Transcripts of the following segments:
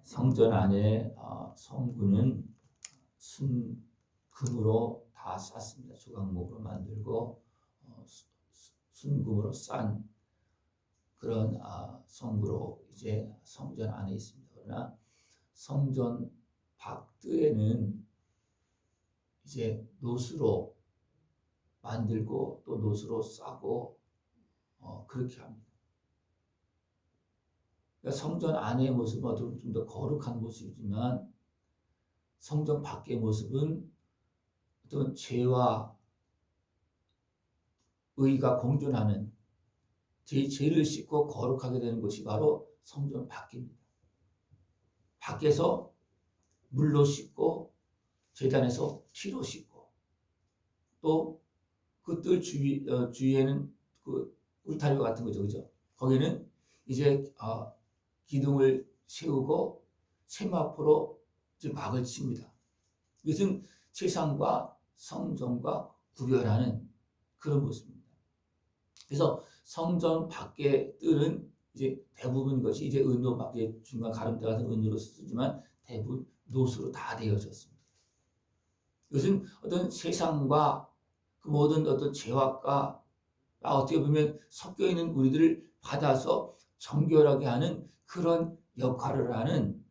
성전 안에 성구는 순금으로 다 쌌습니다. 주강목으로 만들고 순금으로 싼 그런 성구로 이제 성전 안에 있습니다. 그러나 성전 밖에는 이제 노수로 만들고 또 노수로 싸고 그렇게 합니다. 그러니까 성전 안의 모습은 좀 더 거룩한 모습이지만 성전 밖의 모습은 어떤 죄와 의가 공존하는 죄를 씻고 거룩하게 되는 곳이 바로 성전 밖입니다. 밖에서 물로 씻고 제단에서 피로 씻고 또 그 뜰 주위에는 그 울타리 같은 거죠, 그죠? 거기는 이제 기둥을 세우고 세마포로 이제 막을 칩니다. 이것은 세상과 성전과 구별하는 그런 모습입니다. 그래서 성전 밖의 뜰은 이제 대부분 것이 이제 은으로 밖에 중간 가름대 같은 은으로 쓰지만 대부분 노수로 다 되어졌습니다. 이것은 어떤 세상과 그 모든 어떤 죄악과 어떻게 보면 섞여 있는 우리들을 받아서 정결하게 하는 그런 역할을 하는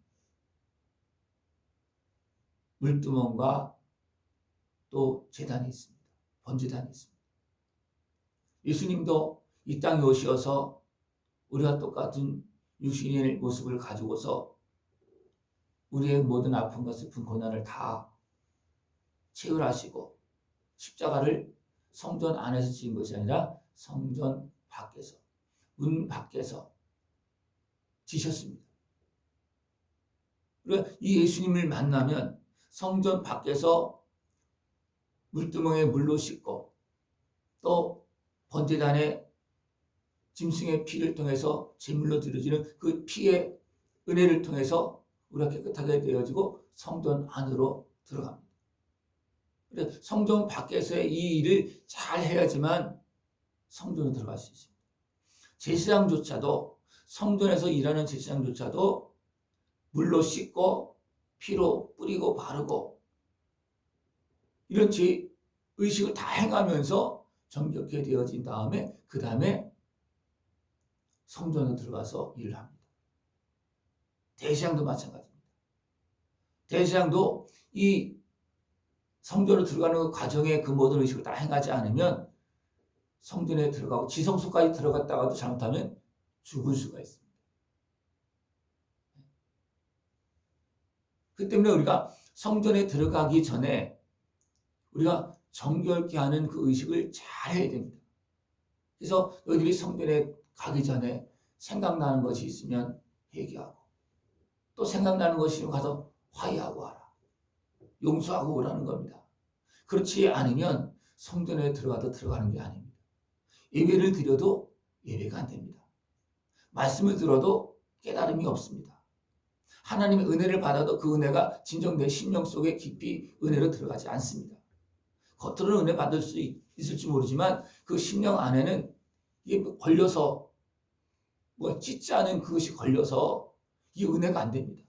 물두멍과 또 제단이 있습니다. 번제단이 있습니다. 예수님도 이 땅에 오셔서 우리와 똑같은 육신의 모습을 가지고서 우리의 모든 아픔과 슬픈 고난을 다 체휼하시고 십자가를 성전 안에서 지은 것이 아니라 성전 밖에서 문 밖에서 지셨습니다. 그러니까 이 예수님을 만나면 성전 밖에서 물두멍에 물로 씻고 또 번제단에 짐승의 피를 통해서 제물로 드려지는 그 피의 은혜를 통해서 우리가 깨끗하게 되어지고 성전 안으로 들어갑니다. 그래서 성전 밖에서의 이 일을 잘 해야지만 성전으로 들어갈 수 있습니다. 제사장조차도 성전에서 일하는 제사장조차도 물로 씻고 피로 뿌리고 바르고 이런 제 의식을 다 행하면서 정결케 되어진 다음에 그 다음에 성전에 들어가서 일을 합니다. 대제사장도 마찬가지입니다. 대제사장도 이 성전으로 들어가는 그 과정에 그 모든 의식을 다 행하지 않으면 성전에 들어가고 지성소까지 들어갔다가도 잘못하면 죽을 수가 있습니다. 그 때문에 우리가 성전에 들어가기 전에 우리가 정결케 하는 그 의식을 잘 해야 됩니다. 그래서 너희들이 성전에 가기 전에 생각나는 것이 있으면 회개하고 또 생각나는 것이 있으면 가서 화해하고 와라. 용서하고 오라는 겁니다. 그렇지 않으면 성전에 들어가도 들어가는 게 아닙니다. 예배를 드려도 예배가 안 됩니다. 말씀을 들어도 깨달음이 없습니다. 하나님의 은혜를 받아도 그 은혜가 진정 내 심령 속에 깊이 은혜로 들어가지 않습니다. 겉으로는 은혜 받을 수 있을지 모르지만 그 심령 안에는 이게 걸려서 찢지 않은 그것이 걸려서 이 은혜가 안 됩니다.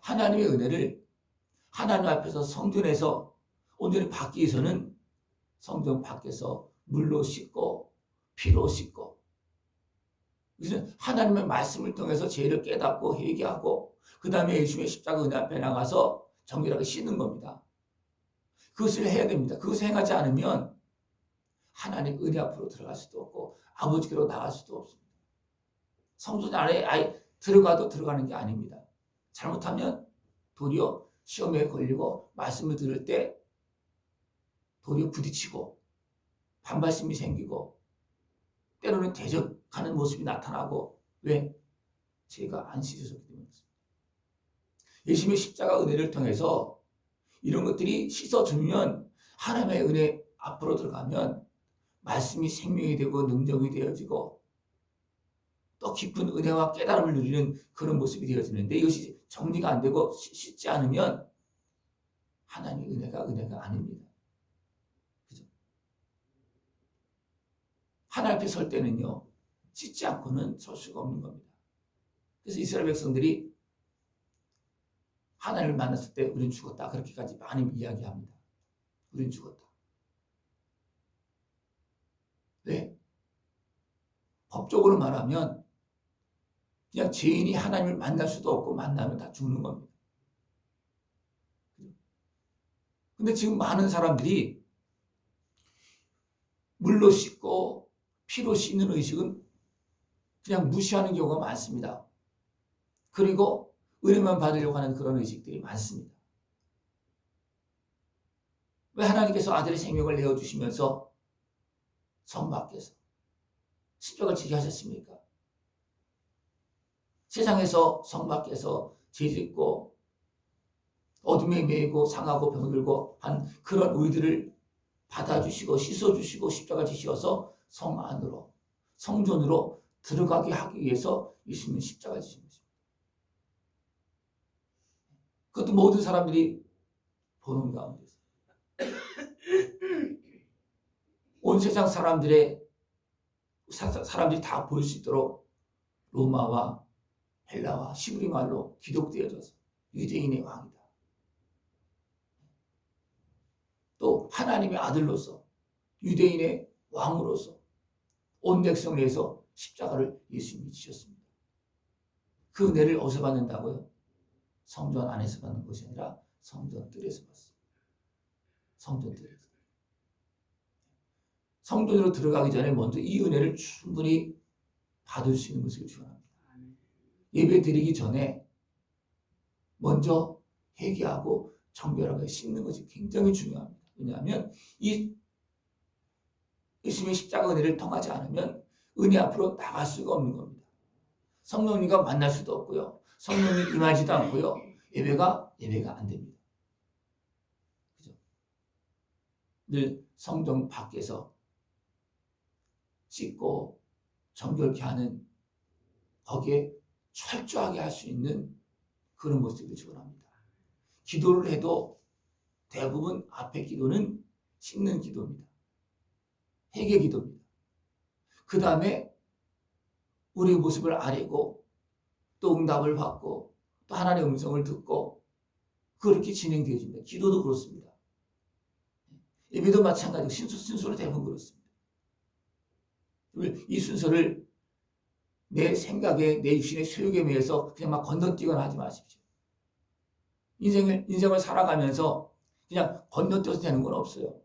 하나님의 은혜를 하나님 앞에서 성전에서 온전히 받기 위해서는 성전 밖에서 물로 씻고 피로 씻고 그래서 하나님의 말씀을 통해서 죄를 깨닫고 회개하고 그 다음에 예수님의 십자가 은혜 앞에 나가서 정결하게 씻는 겁니다. 그것을 해야 됩니다. 그것을 행하지 않으면 하나님 은혜 앞으로 들어갈 수도 없고 아버지께로 나갈 수도 없습니다. 성전 안에 아예 들어가도 들어가는 게 아닙니다. 잘못하면 도리어 시험에 걸리고 말씀을 들을 때 도리어 부딪히고 반발심이 생기고 때로는 대적하는 모습이 나타나고 왜? 죄가 안 씻어졌기 때문입니다. 예수님의 십자가 은혜를 통해서 이런 것들이 씻어주면 하나님의 은혜 앞으로 들어가면 말씀이 생명이 되고 능력이 되어지고 또 깊은 은혜와 깨달음을 누리는 그런 모습이 되어지는데 이것이 정리가 안 되고 씻지 않으면 하나님의 은혜가 아닙니다. 그죠? 하나님 앞에 설 때는요 씻지 않고는 설 수가 없는 겁니다. 그래서 이스라엘 백성들이 하나님을 만났을 때 우린 죽었다. 그렇게까지 많이 이야기합니다. 우린 죽었다. 왜? 법적으로 말하면 그냥 죄인이 하나님을 만날 수도 없고 만나면 다 죽는 겁니다. 근데 지금 많은 사람들이 물로 씻고 피로 씻는 의식은 그냥 무시하는 경우가 많습니다. 그리고 은혜만 받으려고 하는 그런 의식들이 많습니다. 왜 하나님께서 아들의 생명을 내어주시면서 성 밖에서 십자가를 지게 하셨습니까? 세상에서 성 밖에서 죄짓고 어둠에 매이고 상하고 병들고 한 그런 우리들을 받아주시고 씻어주시고 십자가를 지셔서 성 안으로 성전으로 들어가게 하기 위해서 예수님은 십자가를 지신 것입니다. 그것도 모든 사람들이 보는 가운데서 온 세상 사람들이 다 볼 수 있도록 로마와 헬라와 시브리 말로 기록되어져서 유대인의 왕이다. 또 하나님의 아들로서 유대인의 왕으로서 온 백성을 위해서 십자가를 예수님이 지셨습니다. 그 은혜를 어디서 받는다고요? 성전 안에서 받는 것이 아니라 성전 뜰에서 받습니다. 성전 뜰에서. 성전으로 들어가기 전에 먼저 이 은혜를 충분히 받을 수 있는 것을 축원합니다. 예배 드리기 전에 먼저 회개하고 정결하게 씻는 것이 굉장히 중요합니다. 왜냐하면 이 예수님의 십자가 은혜를 통하지 않으면 은혜 앞으로 나갈 수가 없는 겁니다. 성령님과 만날 수도 없고요. 성령님 임하지도 않고요. 예배가 안 됩니다. 그죠? 늘 성전 밖에서 씻고 정결케 하는 거기에 철저하게 할 수 있는 그런 모습을 축원합니다. 기도를 해도 대부분 앞에 기도는 씻는 기도입니다. 회개 기도입니다. 그 다음에 우리의 모습을 아뢰고 또 응답을 받고 또 하나님의 음성을 듣고 그렇게 진행되어집니다. 기도도 그렇습니다. 예배도 마찬가지고 순서로 대부분 그렇습니다. 이 순서를 내 생각에 내 육신의 소욕에 매여서 그냥 막 건너뛰거나 하지 마십시오. 인생을 살아가면서 그냥 건너뛰어서 되는 건 없어요.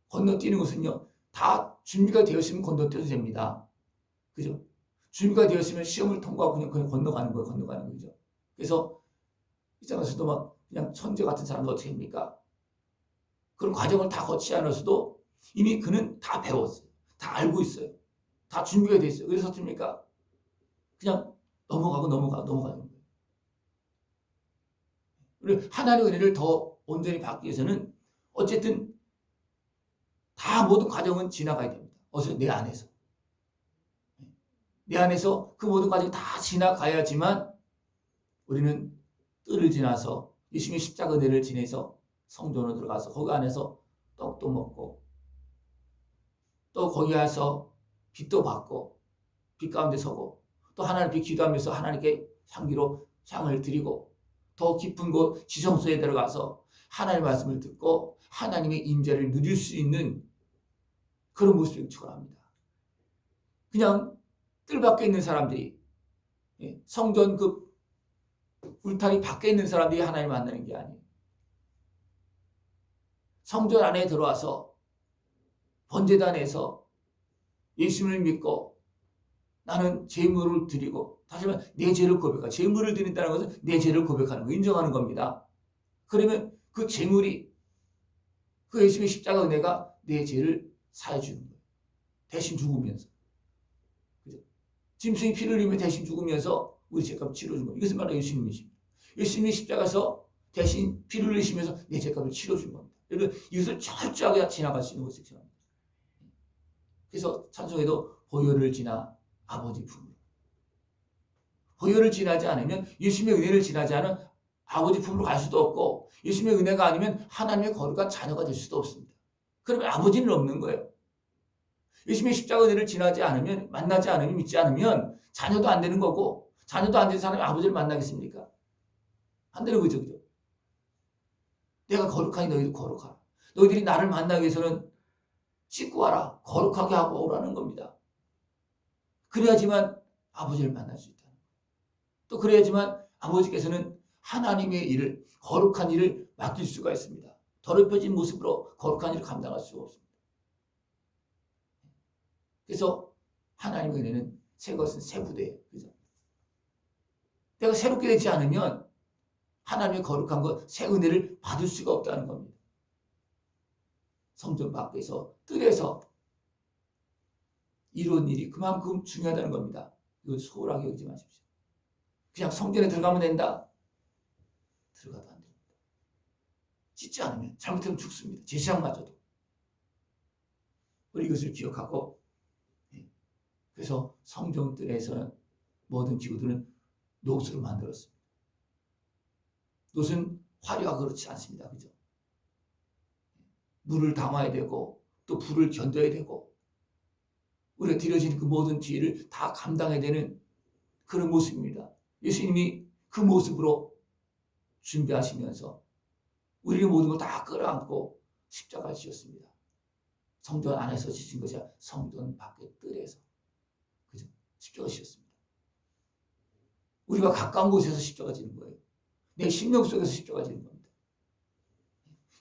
건너뛰는 것은요, 다 준비가 되었으면 건너뛰어도 됩니다. 그죠? 준비가 되었으면 시험을 통과하고 그냥 건너가는 거죠. 그래서 이장에서도 막 그냥 천재 같은 사람도 어떻게 합니까? 그런 과정을 다 거치지 않았어도 이미 그는 다 배웠어요. 다 알고 있어요. 다 준비가 돼 있어요. 그래서 어떻습니까? 그냥 넘어가는 거예요. 그리고 하나님의 은혜를 더 온전히 받기 위해서는 어쨌든 다 모든 과정은 지나가야 됩니다. 어디서? 내 안에서. 내 안에서 그 모든 과정이 다 지나가야지만 우리는 뜰을 지나서 예수님의 십자가 은혜를 지내서 성전으로 들어가서 거기 안에서 떡도 먹고 또 거기 와서 빛도 받고 빛 가운데 서고 또 하나님께 기도하면서 하나님께 향을 드리고 더 깊은 곳 지성소에 들어가서 하나님의 말씀을 듣고 하나님의 임재를 누릴 수 있는 그런 모습을 축원합니다. 그냥 뜰 밖에 있는 사람들이 성전 그 울타리 밖에 있는 사람들이 하나님을 만나는 게 아니에요. 성전 안에 들어와서 번제단에서 예수님을 믿고 나는 제물을 드리고 다시 말하면 내 죄를 고백하고 제물을 드린다는 것은 내 죄를 고백하는 거 인정하는 겁니다. 그러면 그 제물이 그 예수님의 십자가 은혜가 내 죄를 사해 주는 거예요. 대신 죽으면서. 그죠? 짐승이 피를 흘리며 대신 죽으면서 우리 죄값을 치러준 거예요. 이것은 바로 예수님이십니다. 예수님이 십자가에서 대신 피를 흘리시면서 내 죄값을 치러준 겁니다. 그러니까 이것을 철저하게 지나갈 수 있는 것을 지납니다. 그래서 찬송에도 보혈을 지나 아버지 품으로. 보혈을 지나지 않으면 예수님의 은혜를 지나지 않은 아버지 품으로 갈 수도 없고 예수님의 은혜가 아니면 하나님의 거룩한 자녀가 될 수도 없습니다. 그러면 아버지는 없는 거예요. 예수님의 십자가 은혜를 지나지 않으면 만나지 않으면 믿지 않으면 자녀도 안 되는 거고 자녀도 안 된 사람이 아버지를 만나겠습니까? 안 되는 거죠. 그죠? 내가 거룩하니 너희도 거룩하라. 너희들이 나를 만나기 위해서는 씻고 와라. 거룩하게 하고 오라는 겁니다. 그래야지만 아버지를 만날 수 있다. 또 그래야지만 아버지께서는 하나님의 일을, 거룩한 일을 맡길 수가 있습니다. 더럽혀진 모습으로 거룩한 일을 감당할 수가 없습니다. 그래서 하나님의 은혜는 새 것은 새 부대예요. 그죠? 내가 새롭게 되지 않으면 하나님의 거룩한 것, 새 은혜를 받을 수가 없다는 겁니다. 성전 밖에서, 뜰에서 이런 일이 그만큼 중요하다는 겁니다. 이걸 소홀하게 여기지 마십시오. 그냥 성전에 들어가면 된다? 들어가도 안 됩니다. 씻지 않으면, 잘못하면 죽습니다. 제사장마저도. 우리 이것을 기억하고, 그래서 성전뜰에서는 모든 기구들은 노수로 만들었습니다. 노수는 화려하고 그렇지 않습니다. 그죠? 물을 담아야 되고, 또 불을 견뎌야 되고, 우리가 드려지는 그 모든 죄를 다 감당해야 되는 그런 모습입니다. 예수님이 그 모습으로 준비하시면서 우리의 모든 걸 다 끌어안고 십자가를 지었습니다. 성전 안에서 지신 것이 아니라 성전 밖의 뜰에서, 그죠? 십자가 지었습니다. 우리가 가까운 곳에서 십자가 지는 거예요. 내 심령 속에서 십자가 지는 겁니다.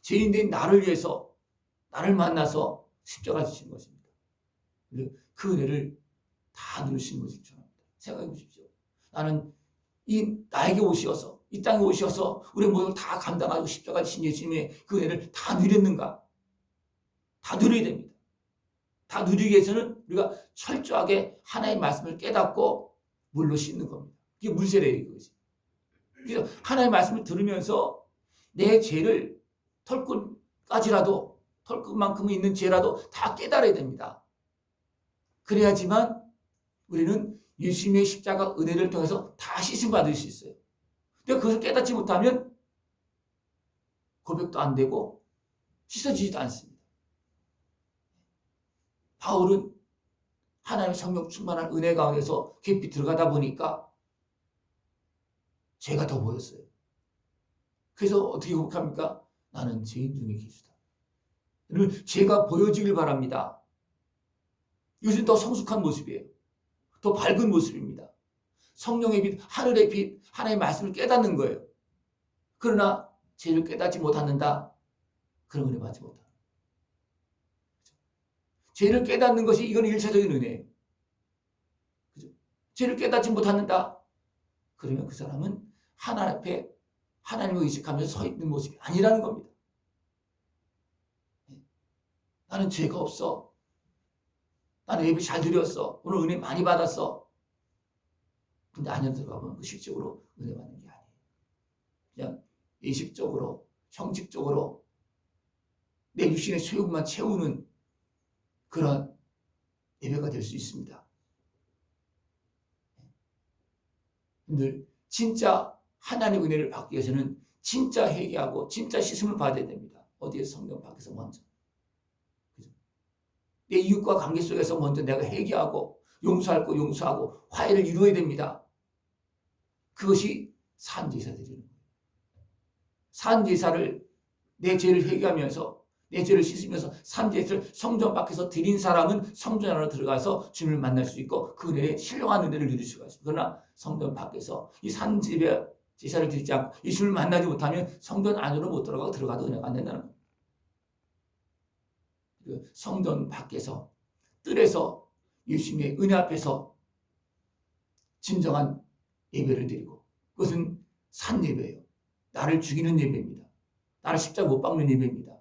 죄인된 나를 위해서, 나를 만나서 십자가 지신 것입니다. 그 은혜를 다 누리신 것을 전합니다. 생각해 보십시오. 나는 나에게 오셔서, 이 땅에 오셔서 우리의 모든 걸 다 감당하고 십자가 지신 예수님의 그 은혜를 다 누렸는가? 다 누려야 됩니다. 다 누리기 위해서는 우리가 철저하게 하나님의 말씀을 깨닫고 물로 씻는 겁니다. 그게 물세례예요, 그것이. 그래서 하나님의 말씀을 들으면서 내 죄를 털끝까지라도, 털끝만큼 있는 죄라도 다 깨달아야 됩니다. 그래야지만 우리는 예수님의 십자가 은혜를 통해서 다 씻음 받을 수 있어요. 내가 그것을 깨닫지 못하면 고백도 안 되고 씻어지지도 않습니다. 바울은 하나님의 성령 충만한 은혜 가운데서 깊이 들어가다 보니까 죄가 더 보였어요. 그래서 어떻게 고백합니까? 나는 죄인 중에 기수다. 여러분, 죄가 보여지길 바랍니다. 이것은 더 성숙한 모습이에요. 더 밝은 모습입니다. 성령의 빛, 하늘의 빛, 하나님의 말씀을 깨닫는 거예요. 그러나 죄를 깨닫지 못한다. 그런 은혜 받지 못한다. 죄를 깨닫는 것이 이건 일차적인 은혜예요. 그죠? 죄를 깨닫지 못한다. 그러면 그 사람은 하나님 앞에 하나님을 의식하면서 서 있는 모습이 아니라는 겁니다. 나는 죄가 없어. 나는 예배 잘 드렸어. 오늘 은혜 많이 받았어. 근데 안에 들어가면 그 실적으로 은혜 받는 게 아니에요. 그냥 예식적으로, 형식적으로 내 육신의 소욕만 채우는 그런 예배가 될 수 있습니다. 여러분들, 진짜 하나님의 은혜를 받기 위해서는 진짜 회개하고 진짜 씻음을 받아야 됩니다. 어디에서? 성경 밖에서 먼저. 그죠? 내 이웃과 관계 속에서 먼저 내가 회개하고 용서할 거 용서하고 화해를 이루어야 됩니다. 그것이 산제사 드리는 거예요. 산제사를 내 죄를 회개하면서 내 죄를 씻으면서 산제사를 성전 밖에서 드린 사람은 성전 안으로 들어가서 주님을 만날 수 있고 그 은혜에 신령한 은혜를 누릴 수가 있습니다. 그러나 성전 밖에서 이 산제사를 드리지 않고 예수를 만나지 못하면 성전 안으로 못 들어가고 들어가도 은혜가 안 된다는 겁니다. 성전 밖에서 뜰에서 예수님의 은혜 앞에서 진정한 예배를 드리고 그것은 산 예배예요. 나를 죽이는 예배입니다. 나를 십자가 못 박는 예배입니다.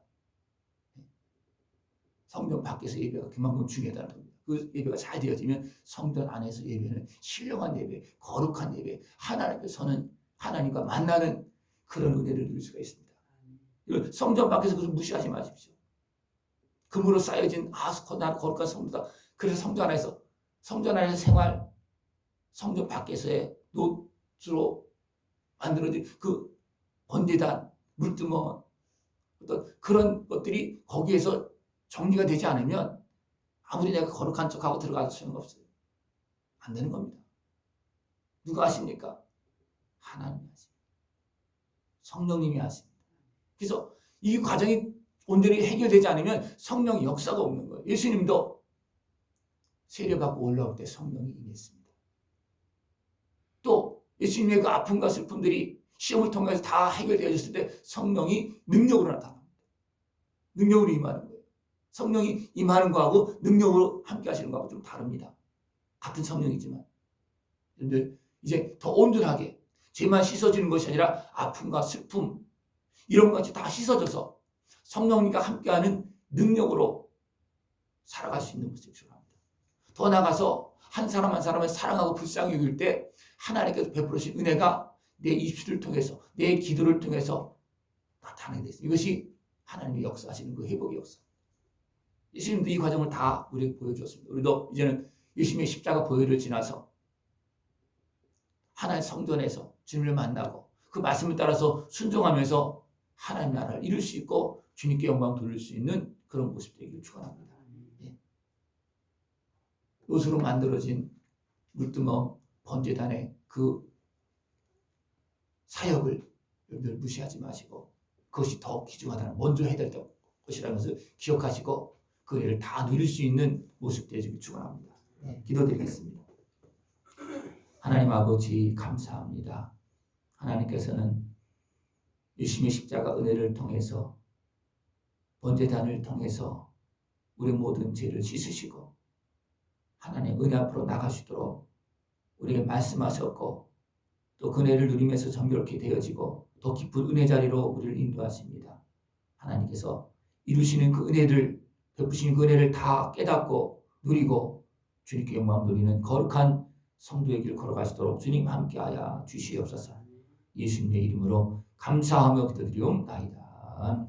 성전 밖에서 예배가 그만큼 중요하다는 겁니다. 그 예배가 잘 되어지면 성전 안에서 예배는 신령한 예배, 거룩한 예배, 하나님 앞에 서는 하나님과 만나는 그런 은혜를 누릴 수가 있습니다. 성전 밖에서 그것을 무시하지 마십시오. 금으로 쌓여진 나는 거룩한 성도다. 그래서 성전 안에서 생활, 성전 밖에서의 노트로 만들어진 그 번제단, 물두멍, 어떤 그런 것들이 거기에서 정리가 되지 않으면 아무리 내가 거룩한 척하고 들어갈 수는 없어요. 안 되는 겁니다. 누가 하십니까? 하나님이 하십니다. 성령님이 하십니다. 그래서 이 과정이 온전히 해결되지 않으면 성령의 역사가 없는 거예요. 예수님도 세례받고 올라올 때 성령이 임했습니다. 또 예수님의 그 아픔과 슬픔들이 시험을 통해서 다 해결되어졌을 때 성령이 능력으로 나타납니다. 능력으로 임하는 거예요. 성령이 임하는 거하고 능력으로 함께 하시는 거하고 좀 다릅니다. 같은 성령이지만. 그런데 이제 더 온전하게 죄만 씻어지는 것이 아니라 아픔과 슬픔 이런 것까지 다 씻어져서 성령님과 함께하는 능력으로 살아갈 수 있는 것을 주랍니다. 더 나아가서 한 사람 한 사람을 사랑하고 불쌍히 여길 때 하나님께서 베풀으신 은혜가 내 입술을 통해서 내 기도를 통해서 나타나게 됐습니다. 이것이 하나님의 역사하시는 그 회복의 역사. 예수님도 이 과정을 다 우리에게 보여주었습니다. 우리도 이제는 예수님의 십자가 보혈을 지나서 하나님 성전에서 주님을 만나고 그 말씀을 따라서 순종하면서 하나님 나라를 이룰 수 있고 주님께 영광 돌릴 수 있는 그런 모습 되기를 축원합니다. 예. 옷으로 만들어진 물두멍 번제단의 그 사역을 여러분들 무시하지 마시고 그것이 더 귀중하다는 먼저 해야 될 것이라는 것을 기억하시고 그 일을 다 누릴 수 있는 모습 되기를 축원합니다. 예. 기도드리겠습니다. 하나님 아버지 감사합니다. 하나님께서는 예수님의 십자가 은혜를 통해서 번제단을 통해서 우리 모든 죄를 씻으시고 하나님 은혜 앞으로 나갈 수 있도록 우리에게 말씀하셨고 또 그 은혜를 누리면서 정결케 되어지고 더 깊은 은혜 자리로 우리를 인도하십니다. 하나님께서 이루시는 그 은혜를 베푸시는 그 은혜를 다 깨닫고 누리고 주님께 영광 돌리는 거룩한 성도의 길 걸어갈 수 있도록 주님 함께하여 주시옵소서. 예수님의 이름으로 감사하며 기도드리옵나이다.